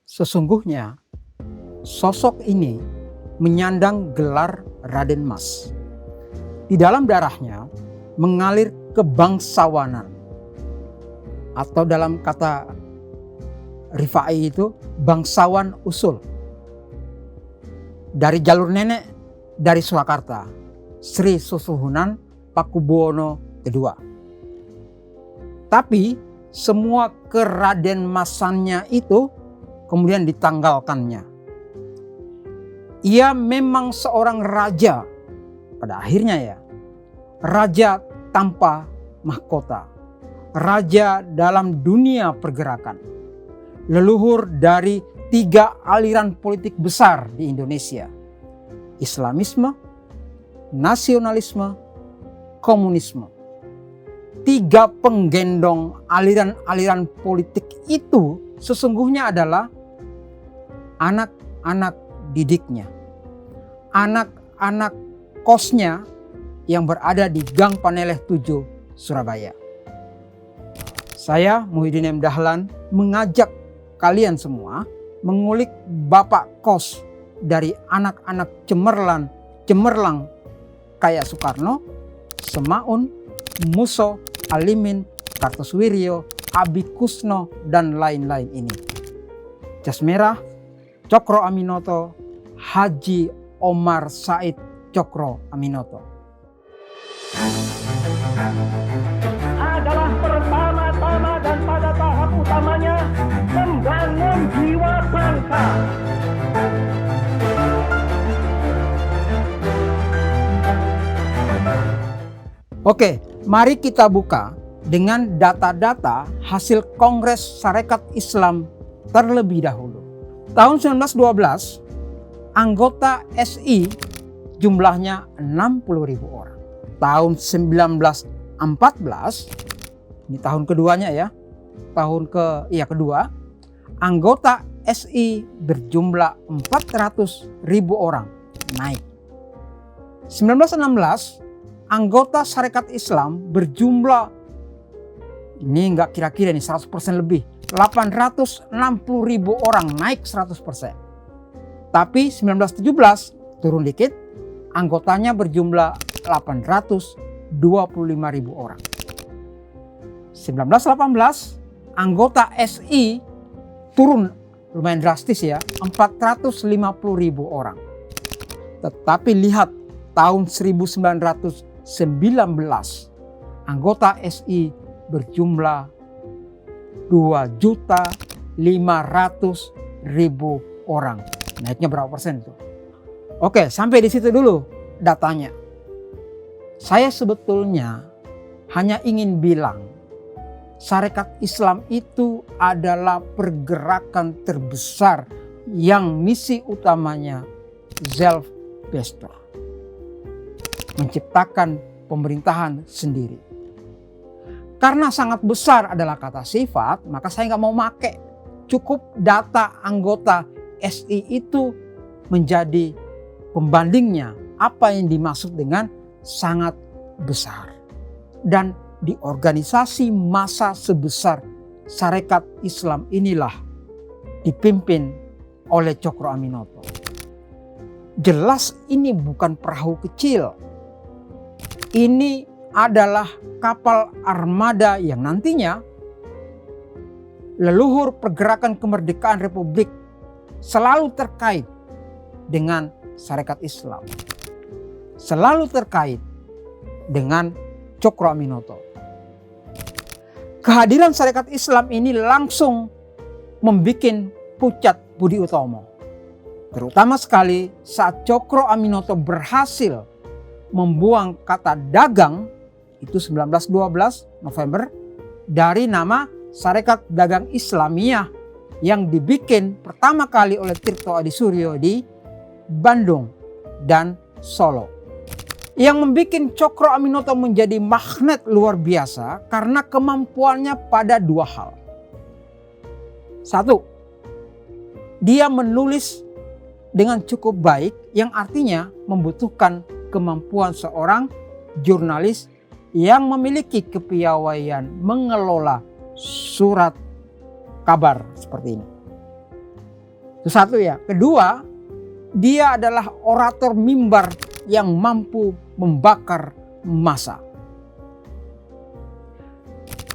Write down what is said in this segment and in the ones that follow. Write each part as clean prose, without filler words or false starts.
Sesungguhnya sosok ini menyandang gelar Raden Mas. Di dalam darahnya mengalir kebangsawanan, atau dalam kata Rifai itu bangsawan usul. Dari jalur nenek, dari Surakarta, Sri Susuhunan Pakubuwono II. Tapi semua keraden masannya itu kemudian ditanggalkannya. Ia memang seorang raja pada akhirnya ya. Raja tanpa mahkota. Raja dalam dunia pergerakan. Leluhur dari 3 aliran politik besar di Indonesia. Islamisme, nasionalisme, komunisme. 3 penggendong aliran-aliran politik itu sesungguhnya adalah anak-anak didiknya, anak-anak kosnya yang berada di Gang Paneleh 7, Surabaya. Saya Muhyiddin M. Dahlan mengajak kalian semua mengulik bapak kos dari anak-anak cemerlang kayak Soekarno, Semaun, Muso, Alimin, Kartosuwiryo, Abi Kusno, dan lain-lain ini. Jas Merah, Cokro Aminoto, Haji Omar Said Cokro Aminoto. Adalah pertama-tama dan pada tahap utamanya membangun jiwa bangsa. Oke, mari kita buka dengan data-data hasil Kongres Sarekat Islam terlebih dahulu. Tahun 1912, anggota SI jumlahnya 60.000 orang. Tahun 1914, ini tahun keduanya ya, kedua, anggota SI berjumlah 400.000 orang, naik. 1916, anggota Sarekat Islam berjumlah, ini enggak kira-kira nih 100% lebih, 860.000 orang, naik 100%. Tapi 1917 turun dikit, anggotanya berjumlah 825.000 orang. 1918 anggota SI turun lumayan drastis ya, 450.000 orang. Tetapi lihat tahun 1919 anggota SI berjumlah 2.500.000 orang. Naiknya berapa persen itu? Oke, sampai di situ dulu datanya. Saya sebetulnya hanya ingin bilang Sarekat Islam itu adalah pergerakan terbesar yang misi utamanya Zelfbester, menciptakan pemerintahan sendiri. Karena sangat besar adalah kata sifat, maka saya nggak mau make. Cukup data anggota SI itu menjadi pembandingnya apa yang dimaksud dengan sangat besar. Dan di organisasi massa sebesar Sarekat Islam inilah dipimpin oleh Cokro Aminoto. Jelas ini bukan perahu kecil. Ini adalah kapal armada yang nantinya leluhur pergerakan kemerdekaan Republik selalu terkait dengan Sarekat Islam. Selalu terkait dengan Cokro Aminoto. Kehadiran Sarekat Islam ini langsung membuat pucat Budi Utomo. Terutama sekali saat Cokro Aminoto berhasil membuang kata dagang, itu 1912 November, dari nama Sarekat Dagang Islamiyah yang dibikin pertama kali oleh Tirto Adisuryo di Bandung dan Solo. Yang membuat Cokro Aminoto menjadi magnet luar biasa karena kemampuannya pada 2 hal. 1, dia menulis dengan cukup baik yang artinya membutuhkan kemampuan seorang jurnalis yang memiliki kepiawaian mengelola surat kabar seperti ini. Itu satu ya. Kedua, dia adalah orator mimbar yang mampu membakar massa.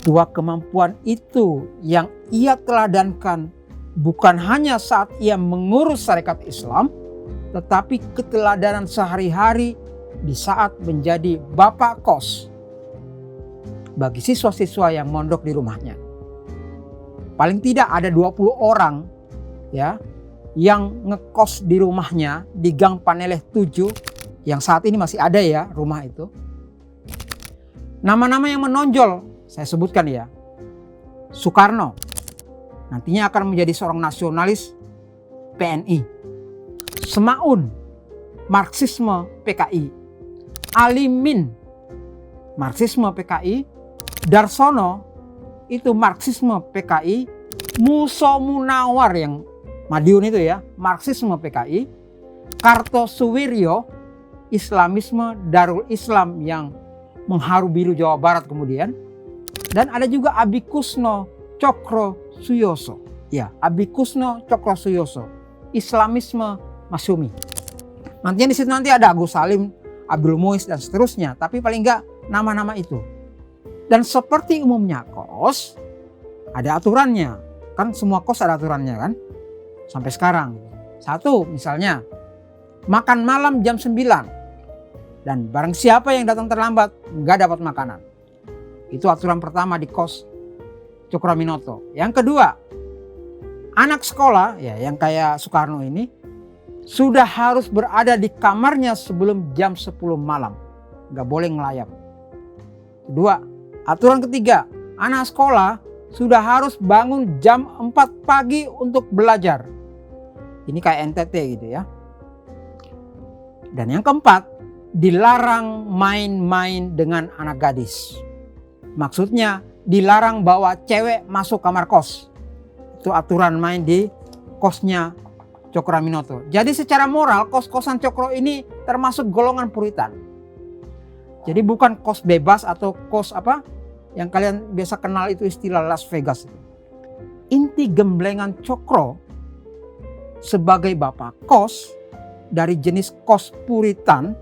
Dua kemampuan itu yang ia teladankan bukan hanya saat ia mengurus Sarekat Islam, tetapi keteladanan sehari-hari di saat menjadi bapak kos bagi siswa-siswa yang mondok di rumahnya. Paling tidak ada 20 orang ya yang ngekos di rumahnya di Gang Paneleh 7 yang saat ini masih ada ya rumah itu. Nama-nama yang menonjol saya sebutkan ya. Soekarno, nantinya akan menjadi seorang nasionalis PNI. Semaun, Marxisme PKI. Alimin, Marxisme PKI. Darsono, itu Marxisme PKI. Muso Munawar yang Madiun itu ya, Marxisme PKI. Kartosuwiryo, Islamisme Darul Islam yang mengharu biru Jawa Barat kemudian. Dan ada juga Abikusno Cokro Suyoso. Ya, Abikusno Cokro Suyoso. Islamisme Masyumi. Nantinya di situ nanti ada Agus Salim, Abdul Muiz dan seterusnya. Tapi paling enggak nama-nama itu. Dan seperti umumnya kos, ada aturannya. Kan semua kos ada aturannya kan. Sampai sekarang. Satu misalnya, makan malam jam 9. Dan barang siapa yang datang terlambat, enggak dapat makanan. Itu aturan pertama di kos Cokroaminoto. Yang kedua, anak sekolah ya yang kayak Soekarno ini sudah harus berada di kamarnya sebelum jam 10 malam. Gak boleh ngelayap. Kedua, aturan ketiga, anak sekolah sudah harus bangun jam 4 pagi untuk belajar. Ini kayak NTT gitu ya. Dan yang keempat, dilarang main-main dengan anak gadis. Maksudnya dilarang bawa cewek masuk kamar kos. Itu aturan main di kosnya Cokroaminoto. Jadi secara moral kos-kosan Cokro ini termasuk golongan Puritan. Jadi bukan kos bebas atau kos apa yang kalian biasa kenal itu istilah Las Vegas. Inti gemblengan Cokro sebagai bapak kos dari jenis kos Puritan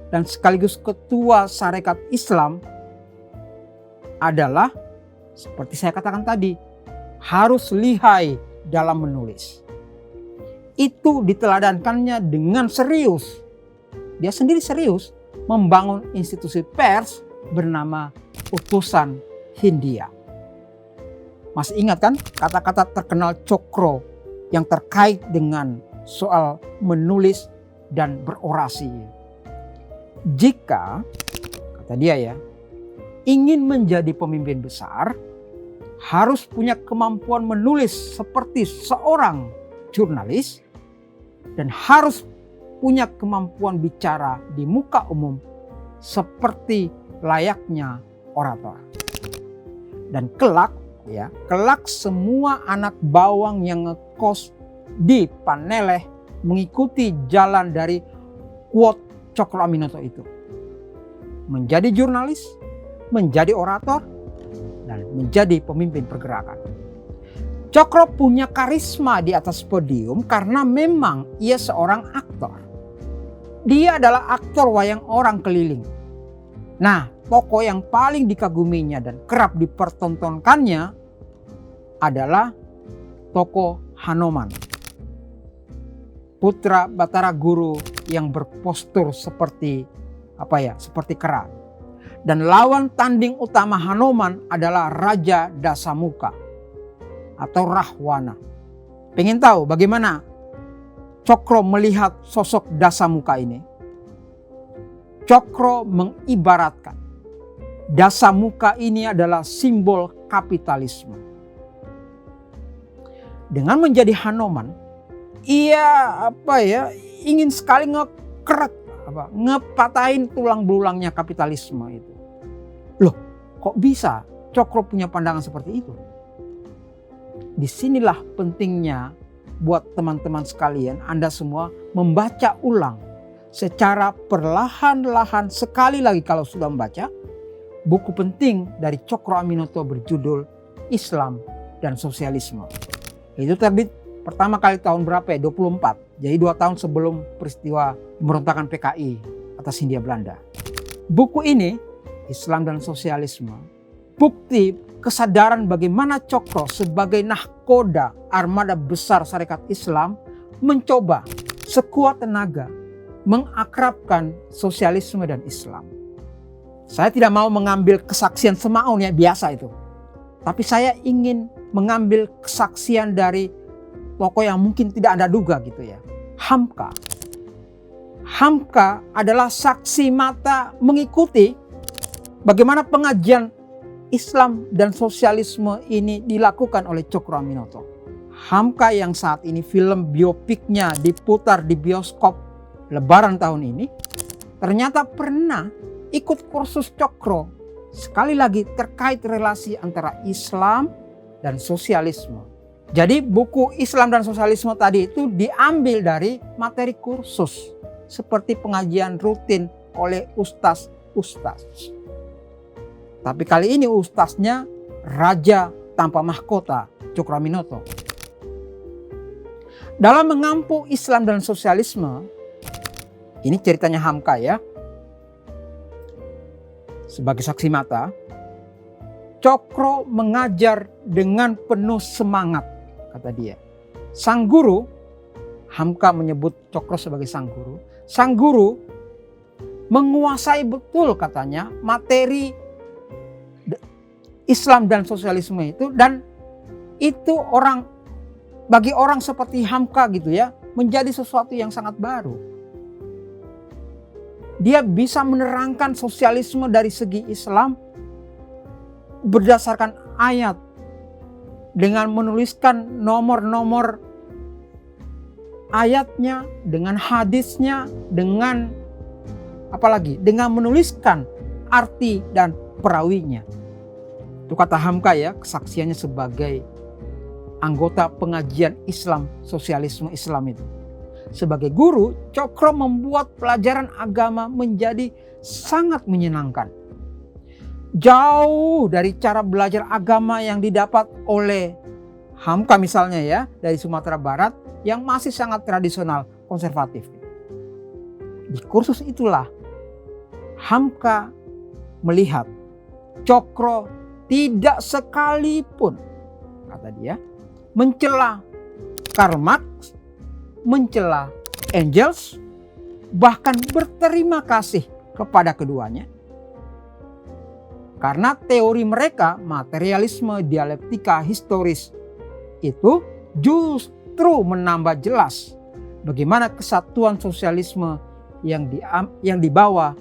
dan sekaligus ketua Sarekat Islam adalah seperti saya katakan tadi, harus lihai dalam menulis. Itu diteladankannya dengan serius. Dia sendiri serius membangun institusi pers bernama Utusan Hindia. Masih ingat kan kata-kata terkenal Cokro yang terkait dengan soal menulis dan berorasi. Jika, kata dia ya, ingin menjadi pemimpin besar, harus punya kemampuan menulis seperti seorang jurnalis dan harus punya kemampuan bicara di muka umum seperti layaknya orator. Dan kelak semua anak bawang yang ngekos di Paneleh mengikuti jalan dari quote Cokroaminoto itu. Menjadi jurnalis, menjadi orator, dan menjadi pemimpin pergerakan. Cokro punya karisma di atas podium karena memang ia seorang aktor. Dia adalah aktor wayang orang keliling. Nah, tokoh yang paling dikaguminya dan kerap dipertontonkannya adalah tokoh Hanoman, putra Batara Guru yang berpostur seperti seperti kera. Dan lawan tanding utama Hanoman adalah Raja Dasamuka atau Rahwana. Pengen tahu bagaimana Cokro melihat sosok Dasamuka ini? Cokro mengibaratkan Dasamuka ini adalah simbol kapitalisme. Dengan menjadi Hanoman, ia ingin sekali ngepatahin tulang belulangnya kapitalisme itu. Loh, kok bisa Cokro punya pandangan seperti itu? Disinilah pentingnya buat teman-teman sekalian, Anda semua membaca ulang secara perlahan-lahan sekali lagi kalau sudah membaca buku penting dari Cokroaminoto berjudul Islam dan Sosialisme. Itu terbit Pertama kali tahun berapa ya? 24. Jadi 2 tahun sebelum peristiwa pemberontakan PKI atas Hindia Belanda. Buku ini, Islam dan Sosialisme, bukti kesadaran bagaimana Cokro sebagai nahkoda armada besar Sarekat Islam mencoba sekuat tenaga mengakrabkan sosialisme dan Islam. Saya tidak mau mengambil kesaksian Semaun ya, biasa itu. Tapi saya ingin mengambil kesaksian dari tokoh yang mungkin tidak Anda duga gitu ya. Hamka. Hamka adalah saksi mata mengikuti bagaimana pengajian Islam dan sosialisme ini dilakukan oleh Cokro Aminoto. Hamka yang saat ini film biopiknya diputar di bioskop Lebaran tahun ini, ternyata pernah ikut kursus Cokro. Sekali lagi terkait relasi antara Islam dan sosialisme. Jadi buku Islam dan Sosialisme tadi itu diambil dari materi kursus. Seperti pengajian rutin oleh ustaz-ustaz. Tapi kali ini ustaznya raja tanpa mahkota, Cokro Aminoto. Dalam mengampu Islam dan sosialisme, ini ceritanya Hamka ya. Sebagai saksi mata, Cokro mengajar dengan penuh semangat, kata dia. Sang guru, Hamka menyebut Cokro sebagai sang guru. Sang guru menguasai betul katanya materi Islam dan sosialisme itu, dan itu bagi orang seperti Hamka gitu ya, menjadi sesuatu yang sangat baru. Dia bisa menerangkan sosialisme dari segi Islam berdasarkan ayat dengan menuliskan nomor-nomor ayatnya, dengan hadisnya, dengan apalagi dengan menuliskan arti dan perawinya. Itu kata Hamka ya, kesaksiannya sebagai anggota pengajian Islam, sosialisme Islam itu. Sebagai guru, Cokro membuat pelajaran agama menjadi sangat menyenangkan. Jauh dari cara belajar agama yang didapat oleh Hamka misalnya ya, dari Sumatera Barat yang masih sangat tradisional, konservatif. Di kursus itulah Hamka melihat Cokro tidak sekalipun, kata dia, mencela Karl Marx, mencela Engels, bahkan berterima kasih kepada keduanya. Karena teori mereka, materialisme, dialektika, historis, itu justru menambah jelas bagaimana kesatuan sosialisme yang dibawa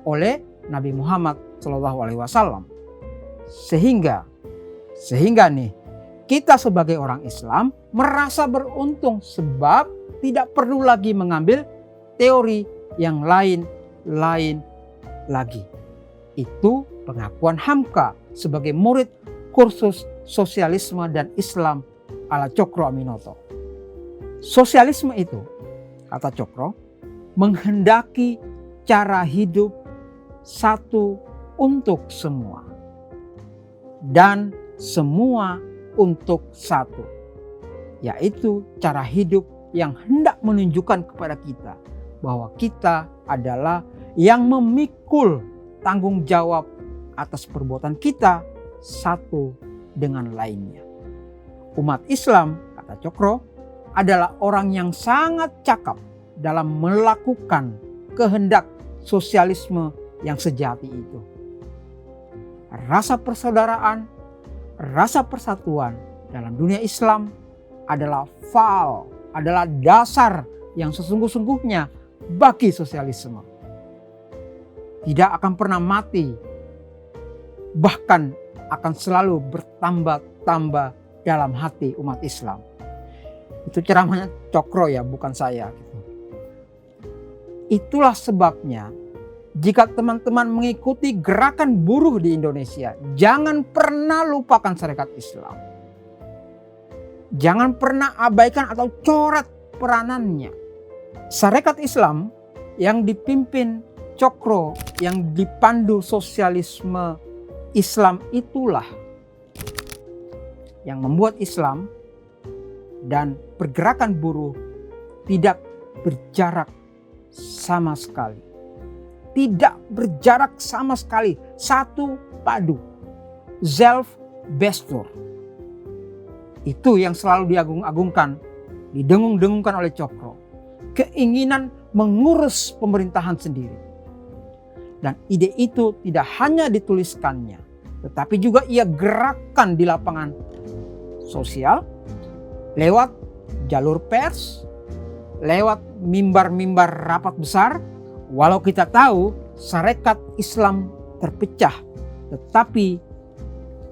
oleh Nabi Muhammad SAW. Sehingga nih kita sebagai orang Islam merasa beruntung sebab tidak perlu lagi mengambil teori yang lain lagi. Itu pengakuan Hamka sebagai murid kursus sosialisme dan Islam ala Cokro Aminoto. Sosialisme itu, kata Cokro, menghendaki cara hidup satu untuk semua dan semua untuk satu, yaitu cara hidup yang hendak menunjukkan kepada kita bahwa kita adalah yang memikul tanggung jawab atas perbuatan kita satu dengan lainnya. Umat Islam, kata Cokro, adalah orang yang sangat cakap dalam melakukan kehendak sosialisme yang sejati itu. Rasa persaudaraan, rasa persatuan dalam dunia Islam adalah adalah dasar yang sesungguh-sungguhnya bagi sosialisme. Tidak akan pernah mati, bahkan akan selalu bertambah-tambah dalam hati umat Islam. Itu ceramahnya Cokro ya, bukan saya. Itulah sebabnya jika teman-teman mengikuti gerakan buruh di Indonesia, jangan pernah lupakan Sarekat Islam. Jangan pernah abaikan atau coret peranannya. Sarekat Islam yang dipimpin Cokro, yang dipandu sosialisme Islam itulah yang membuat Islam dan pergerakan buruh tidak berjarak sama sekali. Tidak berjarak sama sekali, satu padu. Zelfbestur. Itu yang selalu diagung-agungkan, didengung-dengungkan oleh Cokro. Keinginan mengurus pemerintahan sendiri. Dan ide itu tidak hanya dituliskannya, tetapi juga ia gerakkan di lapangan sosial, lewat jalur pers, lewat mimbar-mimbar rapat besar. Walau kita tahu Sarekat Islam terpecah, tetapi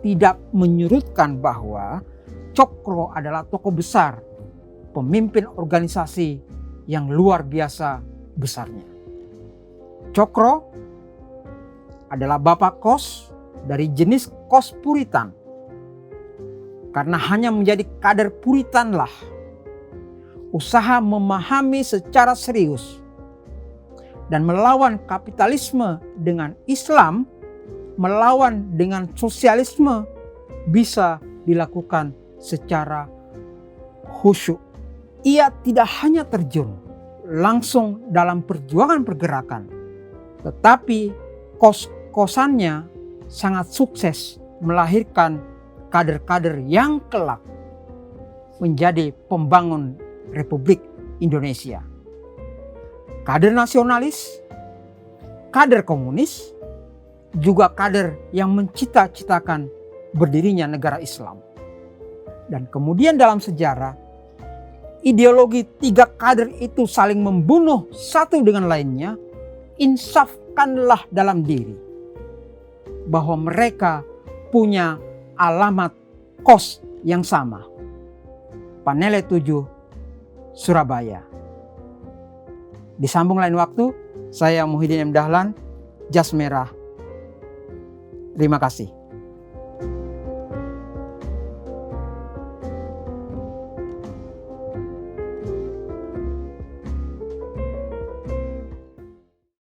tidak menyurutkan bahwa Cokro adalah tokoh besar, pemimpin organisasi yang luar biasa besarnya. Cokro adalah bapak kos dari jenis kos Puritan. Karena hanya menjadi kader Puritanlah usaha memahami secara serius dan melawan kapitalisme dengan Islam, melawan dengan sosialisme bisa dilakukan secara khusyuk. Ia tidak hanya terjun langsung dalam perjuangan pergerakan, tetapi kos-kosannya sangat sukses melahirkan kader-kader yang kelak menjadi pembangun Republik Indonesia. Kader nasionalis, kader komunis, juga kader yang mencita-citakan berdirinya negara Islam. Dan kemudian dalam sejarah, ideologi tiga kader itu saling membunuh satu dengan lainnya. Insafkanlah dalam diri bahwa mereka punya alamat kos yang sama. Panele 7, Surabaya. Disambung lain waktu, saya Muhyiddin M. Dahlan, Jas Merah. Terima kasih.